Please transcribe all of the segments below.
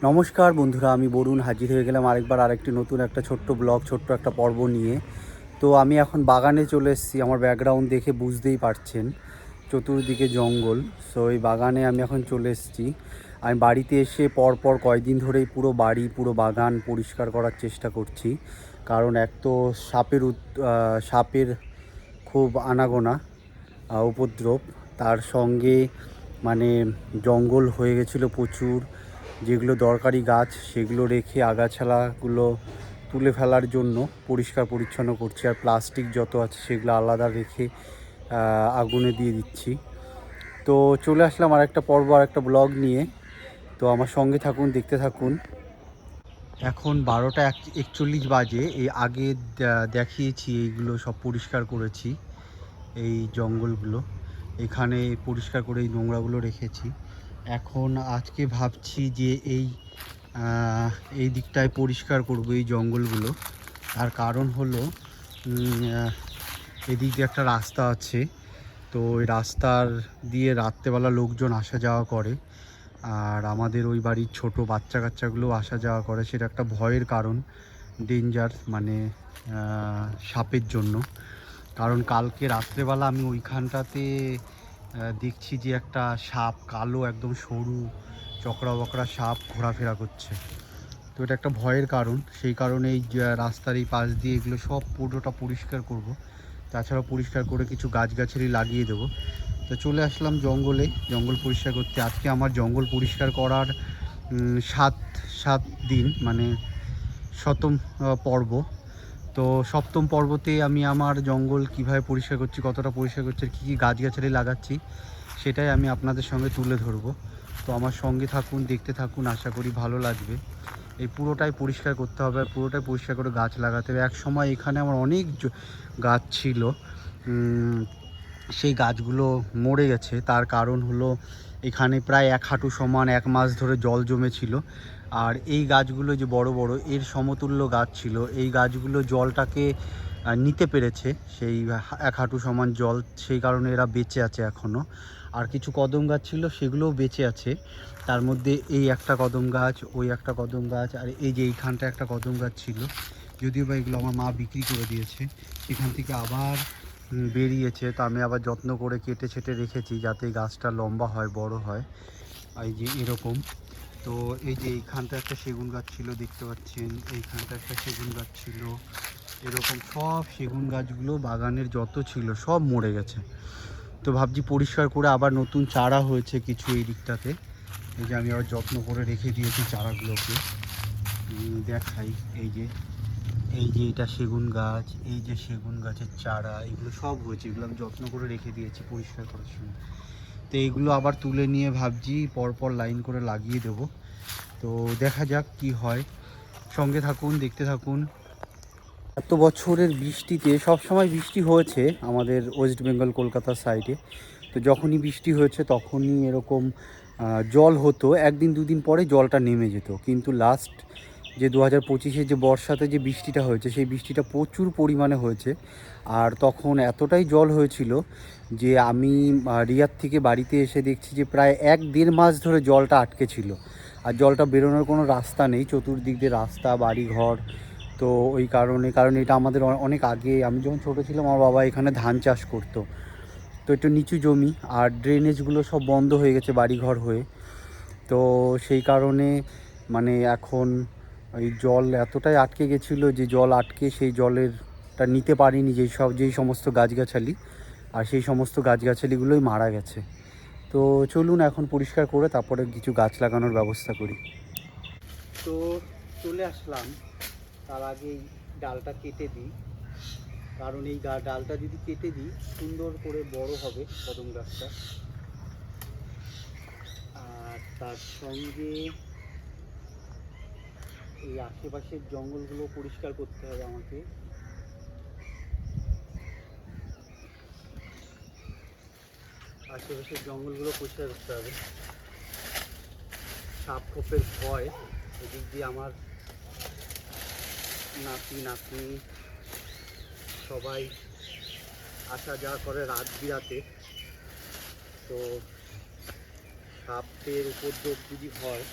নমস্কার বন্ধুরা, আমি বরুণ হাজির হয়ে গেলাম আরেকবার আরেকটি নতুন একটা ছোট্ট ব্লগ, ছোট্ট একটা পর্ব নিয়ে। তো আমি এখন বাগানে চলে এসেছি। আমার ব্যাকগ্রাউন্ড দেখে বুঝতেই পারছেন, চতুর্দিকে জঙ্গল। সো এই বাগানে আমি এখন চলে এসেছি। আমি বাড়িতে এসে পরপর কয়েকদিন ধরেই পুরো বাড়ি, পুরো বাগান পরিষ্কার করার চেষ্টা করছি। কারণ এক তো সাপের খুব আনাগোনা, উপদ্রব। তার সঙ্গে মানে জঙ্গল হয়ে গেছিলো প্রচুর। যেগুলো দরকারি গাছ সেগুলো রেখে আগাছালাগুলো তুলে ফেলার জন্য পরিষ্কার পরিচ্ছন্ন করছি। আর প্লাস্টিক যত আছে সেগুলো আলাদা রেখে আগুনে দিয়ে দিচ্ছি। তো চলে আসলাম আর একটা পর্ব, আর একটা ব্লগ নিয়ে। তো আমার সঙ্গে থাকুন, দেখতে থাকুন। এখন 12টা 41 বাজে। এই আগে দেখিয়েছি, এইগুলো সব পরিষ্কার করেছি। এই জঙ্গলগুলো এখানে পরিষ্কার করে এই নোংরাগুলো রেখেছি। এখন আজকে ভাবছি যে এই দিকটায় পরিষ্কার করব এই জঙ্গলগুলো। তার কারণ হলো এদিক দিয়ে একটা রাস্তা আছে। তো ওই রাস্তার দিয়ে রাত্রেবেলা লোকজন আসা যাওয়া করে। আর আমাদের ওই বাড়ির ছোট বাচ্চা কাচ্চাগুলো আসা যাওয়া করে। সেটা একটা ভয়ের কারণ, ডেঞ্জার, মানে সাপের জন্য। কারণ কালকে রাত্রেবেলা আমি ওইখানটাতে দেখছি যে একটা সাপ, কালো একদম সরু চকড়া বকড়া সাপ ঘোরাফেরা করছে। তো এটা একটা ভয়ের কারণ। সেই কারণে এই রাস্তার এই পাশ দিয়ে এগুলো সব পুরোটা পরিষ্কার করব। তাছাড়াও পরিষ্কার করে কিছু গাছগাছালি লাগিয়ে দেবো। তো চলে আসলাম জঙ্গল পরিষ্কার করতে। আজকে আমার জঙ্গল পরিষ্কার করার 7 দিন, মানে 7ম পর্ব। তো 7ম পর্বতে আমি আমার জঙ্গল কিভাবে পরিষ্কার করছি, কতটা পরিষ্কার করছি, কী কী গাছগাছালি লাগাচ্ছি, সেটাই আমি আপনাদের সঙ্গে তুলে ধরবো। তো আমার সঙ্গে থাকুন, দেখতে থাকুন, আশা করি ভালো লাগবে। এই পুরোটাই পরিষ্কার করতে হবে, আর পুরোটাই পরিষ্কার করে গাছ লাগাতে হবে। এক সময় এখানে আমার অনেক গাছ ছিল, সেই গাছগুলো মরে গেছে। তার কারণ হলো এখানে প্রায় 1 হাঁটু সমান 1 মাস ধরে জল জমেছিল। আর এই গাছগুলো যে বড় বড় এর সমতুল্য গাছ ছিল, এই গাছগুলো জলটাকে নিতে পেরেছে, সেই 1 হাঁটু সমান জল। সেই কারণে এরা বেঁচে আছে এখনও। আর কিছু কদম গাছ ছিল, সেগুলোও বেঁচে আছে। তার মধ্যে এই একটা কদম গাছ, ওই একটা কদম গাছ, আর এই যে এইখানটা একটা কদম গাছ ছিল। যদিও বা এগুলো আমার মা বিক্রি করে দিয়েছে। সেখান থেকে আবার বেরিয়েছে। তো আমি আবার যত্ন করে কেটে ছেটে রেখেছি যাতে গাছটা লম্বা হয়, বড় হয়। এই যে এরকম। তো এই যে এইখানটা একটা সেগুন গাছ ছিল, দেখতে পাচ্ছেন। এইখানটা একটা সেগুন গাছ ছিল। এরকম সব সেগুন গাছগুলো বাগানের যত ছিল সব মরে গেছে। তো ভাবছি পরিষ্কার করে আবার নতুন চারা হয়েছে কিছু এই দিকটাতে। এই যে আমি আবার যত্ন করে রেখে দিয়েছি চারাগুলোকে। দেখাই, এই যে এটা সেগুন গাছ, এই যে সেগুন গাছের চারা, এগুলো সব হয়েছে। এগুলো আমি যত্ন করে রেখে দিয়েছি পরিষ্কার করার সময়। তো এইগুলো আবার তুলে নিয়ে ভাবছি পরপর লাইন করে লাগিয়ে দেব। তো দেখা যাক কি হয়। সঙ্গে থাকুন, দেখতে থাকুন। এত বছরের বৃষ্টিতে সব সময় বৃষ্টি হয়েছে আমাদের ওয়েস্ট বেঙ্গল কলকাতার সাইডে। তো যখনই বৃষ্টি হয়েছে তখনই এরকম জল হতো, 1 দিন 2 দিন পরে জলটা নেমে যেত। কিন্তু লাস্ট যে 2025-এ যে বর্ষাতে যে বৃষ্টিটা হয়েছে, সেই বৃষ্টিটা প্রচুর পরিমাণে হয়েছে। আর তখন এতটাই জল হয়েছিল যে আমি রিয়াদ থেকে বাড়িতে এসে দেখছি যে প্রায় 1-1.5 মাস ধরে জলটা আটকে ছিল। আর জলটা বেরোনোর কোনো রাস্তা নেই, চতুর্দিক দিয়ে রাস্তা, বাড়ি ঘর। তো ওই কারণ এটা আমাদের অনেক আগে, আমি যখন ছোটো ছিলাম আমার বাবা এখানে ধান চাষ করতো। তো একটু নিচু জমি, আর ড্রেনেজগুলো সব বন্ধ হয়ে গেছে বাড়িঘর হয়ে। তো সেই কারণে মানে এখন ওই জল এতটাই আটকে গেছিলো যে জল আটকে সেই জলেরটা নিতে পারিনি যেই সমস্ত গাছগাছালি, আর সেই সমস্ত গাছগাছালিগুলোই মারা গেছে। তো চলুন এখন পরিষ্কার করে তারপরে কিছু গাছ লাগানোর ব্যবস্থা করি। তো চলে আসলাম। তার আগেই ডালটা কেটে দিই, কারণ এই ডালটা যদি কেটে দিই সুন্দর করে বড় হবে কদম গাছটা। আর তার সঙ্গে এই আশেপাশের জঙ্গলগুলো পরিষ্কার করতে হবে আমাকে। আশেপাশের জঙ্গলগুলো পরিষ্কার করতে হবে। সাপ খোপের ভয়, এদিক দিয়ে আমার নাতি সবাই আসা যাওয়া করে রাত বিরাতে। তো সাপের উপদ্রব যদি হয়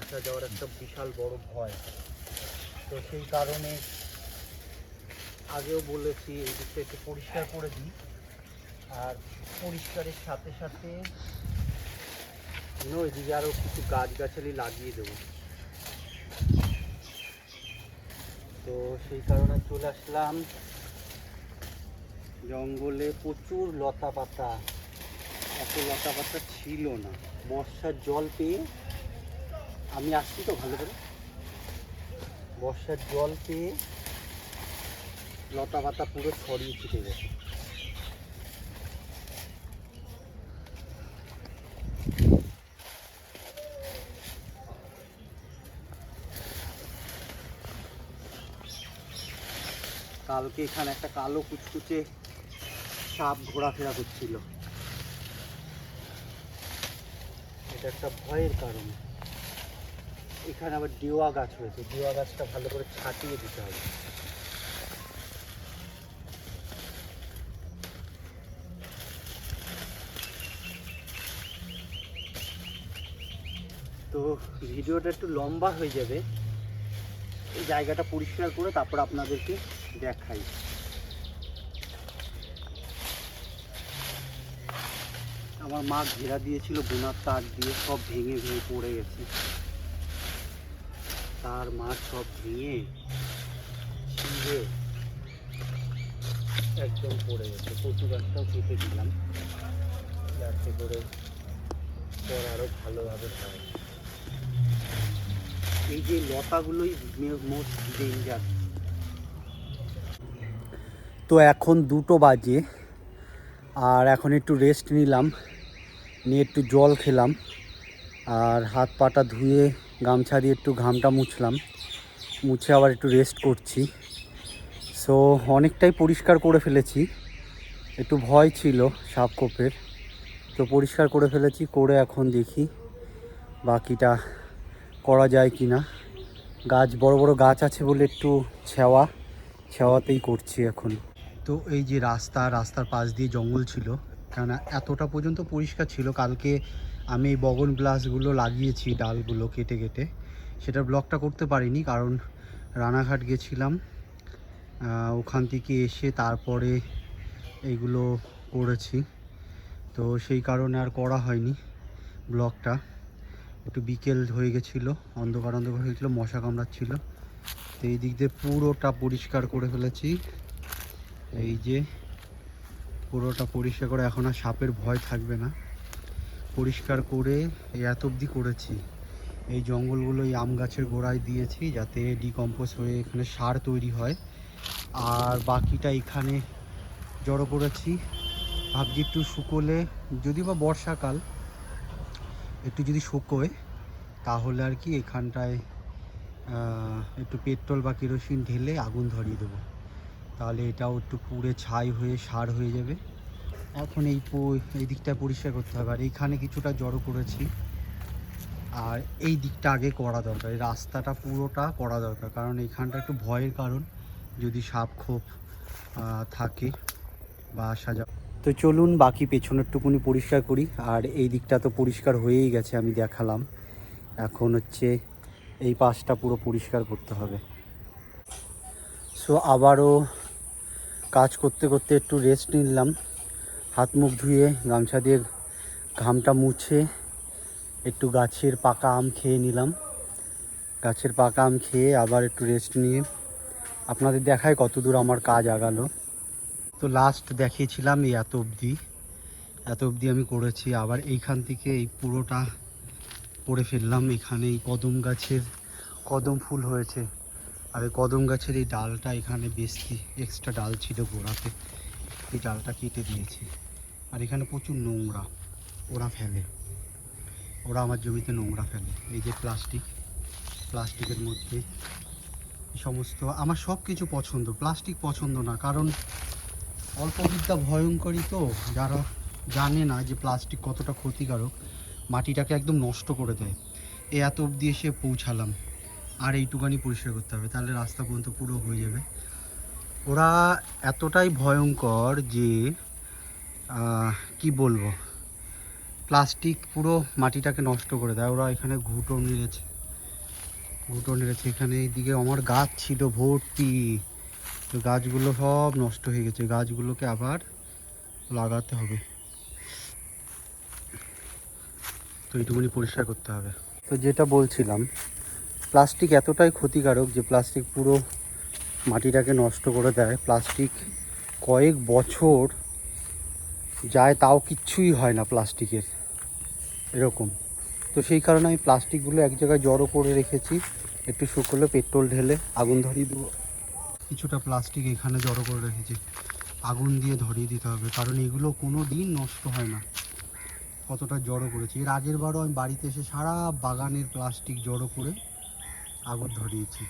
আসা যাওয়ার একটা বিশাল বড় ভয়। তো সেই কারণে আগেও বলেছি এই দিকটা একটু পরিষ্কার করে দিই, আর পরিষ্কারের সাথে সাথে এদিকে আরও কিছু গাছগাছালি লাগিয়ে দেবো। তো সেই কারণে চলে আসলাম জঙ্গলে। প্রচুর লতা পাতা, এত লতা পাতা ছিল না। বর্ষার জল পেয়ে আমি আসছি তো ভালো করে, বর্ষার জল পেয়ে লতা পাতা পুরো ছড়িয়ে ছিটে গেছে। কালকে এখানে একটা কালো কুচকুচে সাপ ঘোরাফেরা করছিল, এটা একটা ভয়ের কারণ। এখানে আবার ডিওয়া গাছ হয়েছে, ডিওয়া গাছটা ভালো করে ছাটিয়ে দিতে হবে। তো ভিডিওটা একটু লম্বা হয়ে যাবে, এই জায়গাটা পরিষ্কার করে তারপর আপনাদেরকে দেখাই। আমার মা ঘেরা দিয়েছিল বোনার তার দিয়ে, সব ভেঙে ভেঙে পড়ে গেছে। তার মাছ সব ভেঙে ছিঁড়ে একদম পড়ে গেছে। কচু গাছটাও কেটে দিলাম যাতে করে পর আরও ভালোভাবে হয়। এই যে লতাগুলোই মোস্ট ডেঞ্জার। তো এখন 2টো বাজে, আর এখন একটু রেস্ট নিলাম, নিয়ে একটু জল খেলাম, আর হাত পাটা ধুয়ে গামছা দিয়ে একটু ঘামটা মুছলাম, মুছে আবার একটু রেস্ট করছি। সো অনেকটাই পরিষ্কার করে ফেলেছি, একটু ভয় ছিল সাপখোপের, তো পরিষ্কার করে ফেলেছি। করে এখন দেখি বাকিটা করা যায় কি না। গাছ বড় বড় গাছ আছে বলে একটু ছাওয়াতেই করছি এখন। তো এই যে রাস্তার পাশ দিয়ে জঙ্গল ছিল, কেন এতটা পর্যন্ত পরিষ্কার ছিল। কালকে আমি এই বগন গ্লাসগুলো লাগিয়েছি, ডালগুলো কেটে কেটে, সেটার ব্লগটা করতে পারিনি কারণ রানাঘাট গেছিলাম। ওখান থেকে এসে তারপরে এইগুলো করেছি, তো সেই কারণে আর করা হয়নি ব্লগটা। একটু বিকেল হয়ে গেছিলো, অন্ধকার হয়ে গেছিলো, মশা কামড়াচ্ছিল। তো এই দিক দিয়ে পুরোটা পরিষ্কার করে ফেলেছি। এই যে পুরোটা পরিষ্কার করে এখন আর সাপের ভয় থাকবে না। পরিষ্কার করে এত অবধি করেছি। এই জঙ্গলগুলো এই আম গাছের গোড়ায় দিয়েছি যাতে ডিকম্পোজ হয়ে এখানে সার তৈরি হয়। আর বাকিটা এখানে জড়ো করেছি, ভাবছি একটু শুকোলে, যদি বা বর্ষাকাল একটু যদি শুকোয় তাহলে আর কি এখানটায় একটু পেট্রোল বা কেরোসিন ঢেলে আগুন ধরিয়ে দেবো, তাহলে এটাও একটু পুড়ে ছাই হয়ে সার হয়ে যাবে। এখন এই দিকটা পরিষ্কার করতে হবে, আর এইখানে কিছুটা জড়ো করেছি। আর এই দিকটা আগে করা দরকার, এই রাস্তাটা পুরোটা করা দরকার, কারণ এইখানটা একটু ভয়ের কারণ যদি সাপ খোপ থাকে বা আসা যাওয়া। তো চলুন বাকি পেছনেরটুকুনি পরিষ্কার করি। আর এই দিকটা তো পরিষ্কার হয়েই গেছে, আমি দেখালাম। এখন হচ্ছে এই পাশটা পুরো পরিষ্কার করতে হবে। সো আবারও কাজ করতে করতে একটু রেস্ট নিলাম, হাত মুখ ধুয়ে গামছা দিয়ে ঘামটা মুছে একটু গাছের পাকা আম খেয়ে নিলাম। গাছের পাকা আম খেয়ে আবার একটু রেস্ট নিয়ে আপনাদের দেখায় কত দূর আমার কাজ আগালো। তো লাস্ট দেখিয়েছিলাম এই এত অবধি আমি করেছি। আবার এইখান থেকে এই পুরোটা করে ফেললাম। এখানে এই কদম গাছের কদম ফুল হয়েছে, আর এই কদম গাছের এই ডালটা এখানে বেশি এক্সট্রা ডাল ছিল গোড়াতে, এই ডালটা কেটে দিয়েছি। আর এখানে প্রচুর নোংরা ওরা আমার জমিতে নোংরা ফেলে। এই যে প্লাস্টিকের মধ্যে সমস্ত, আমার সব কিছু পছন্দ, প্লাস্টিক পছন্দ না, কারণ অল্পবিদ্যা ভয়ঙ্করী। তো যারা জানে না যে প্লাস্টিক কতটা ক্ষতিকারক, মাটিটাকে একদম নষ্ট করে দেয়। এত অবধি এসে পৌঁছালাম, আর এইটুকানি পরিষ্কার করতে হবে, তাহলে রাস্তা পর্যন্ত পুরো হয়ে যাবে। ওরা এতটাই ভয়ঙ্কর যে কি বলবো, প্লাস্টিক পুরো মাটিটাকে নষ্ট করে দেয়। ওরা এখানে ঘুঁটো মেরেছে, ঘুঁটো নেড়েছে এখানে। এইদিকে আমার গাছ ছিল ভর্তি, তো গাছগুলো সব নষ্ট হয়ে গেছে। গাছগুলোকে আবার লাগাতে হবে, তো এইটুকুনি পরিষ্কার করতে হবে। তো যেটা বলছিলাম, প্লাস্টিক এতটাই ক্ষতিকারক যে প্লাস্টিক পুরো মাটিটাকে নষ্ট করে দেয়। প্লাস্টিক কয়েক বছর যায় তাও কিচ্ছুই হয় না প্লাস্টিকের, এরকম। তো সেই কারণে আমি প্লাস্টিকগুলো এক জায়গায় জড়ো করে রেখেছি, একটু শুকোলে পেট্রোল ঢেলে আগুন ধরিয়ে দেবো। কিছুটা প্লাস্টিক এখানে জড়ো করে রেখেছি, আগুন দিয়ে ধরিয়ে দিতে হবে, কারণ এগুলো কোনো দিন নষ্ট হয় না। কতটা জড়ো করেছি, এর আগের বারও আমি বাড়িতে এসে সারা বাগানের প্লাস্টিক জড়ো করে আগুন ধরিয়েছি,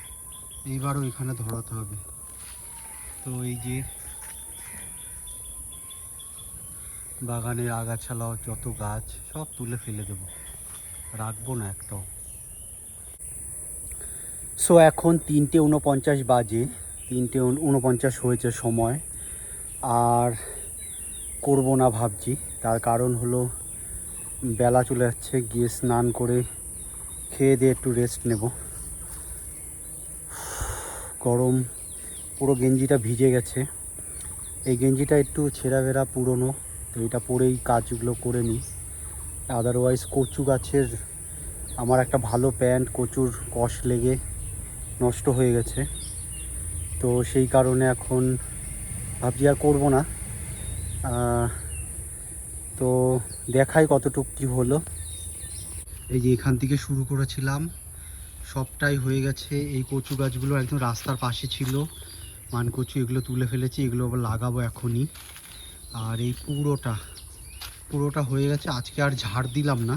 এইবারও এখানে ধরাতে হবে। তো এই যে বাগানের আগাছালা যত গাছ সব তুলে ফেলে দেব, রাখবো না একটাও। সো এখন 3:49 বাজে, 3:49 হয়েছে সময়। আর করবো না ভাবছি, তার কারণ হলো বেলা চলে যাচ্ছে, গিয়ে স্নান করে খেয়ে দিয়ে একটু রেস্ট নেব। গরম, পুরো গেঞ্জিটা ভিজে গেছে। এই গেঞ্জিটা একটু ছেঁড়াবেড়া পুরনো, তো এটা পরেই কাজগুলো করে নিই। আদারওয়াইজ কচু গাছের আমার একটা ভালো প্যান্ট কচুর কষ লেগে নষ্ট হয়ে গেছে, তো সেই কারণে এখন ভাবছি আর করবো না। তো দেখাই কতটুকু কী হলো। এই যে এখান থেকে শুরু করেছিলাম, সবটাই হয়ে গেছে। এই কচু গাছগুলো একদম রাস্তার পাশে ছিল, মানকচু, এগুলো তুলে ফেলেছি, এগুলো আবার লাগাবো এখনই। আর এই পুরোটা হয়ে গেছে। আজকে আর ঝাড় দিলাম না,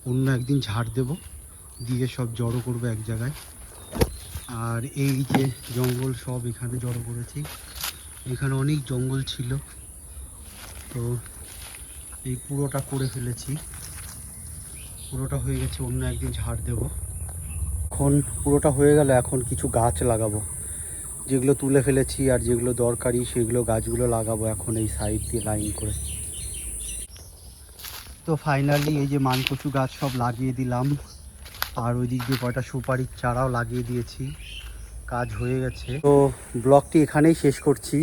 অন্য একদিন ঝাড় দেব, দিয়ে সব জড়ো করবো এক জায়গায়। আর এই যে জঙ্গল সব এখানে জড়ো করেছি, এখানে অনেক জঙ্গল ছিল, তো এই পুরোটা করে ফেলেছি। পুরোটা হয়ে গেছে, অন্য একদিন ঝাড় দেব। এখন পুরোটা হয়ে গেল, এখন কিছু গাছ লাগাবো, যেগুলো তুলে ফেলেছি আর যেগুলো দরকারি সেগুলো গাছগুলো লাগাবো এখন এই সাইড দিয়ে লাইন করে। তো ফাইনালি এই যে মানকচু গাছ সব লাগিয়ে দিলাম, আর ওই দিক দিয়ে কয়টা সুপারির চারাও লাগিয়ে দিয়েছি, কাজ হয়ে গেছে। তো ব্লগটি এখানেই শেষ করছি,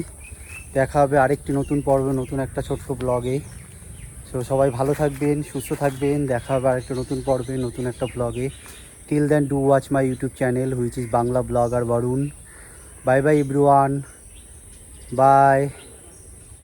দেখা হবে আরেকটি নতুন পর্বে, নতুন একটা ছোট্ট ব্লগে। সো সবাই ভালো থাকবেন, সুস্থ থাকবেন, দেখা হবে আরেকটা নতুন পর্বে, নতুন একটা ব্লগে। Till then do watch my YouTube channel which is Bangla blogger Barun. Bye bye everyone, by.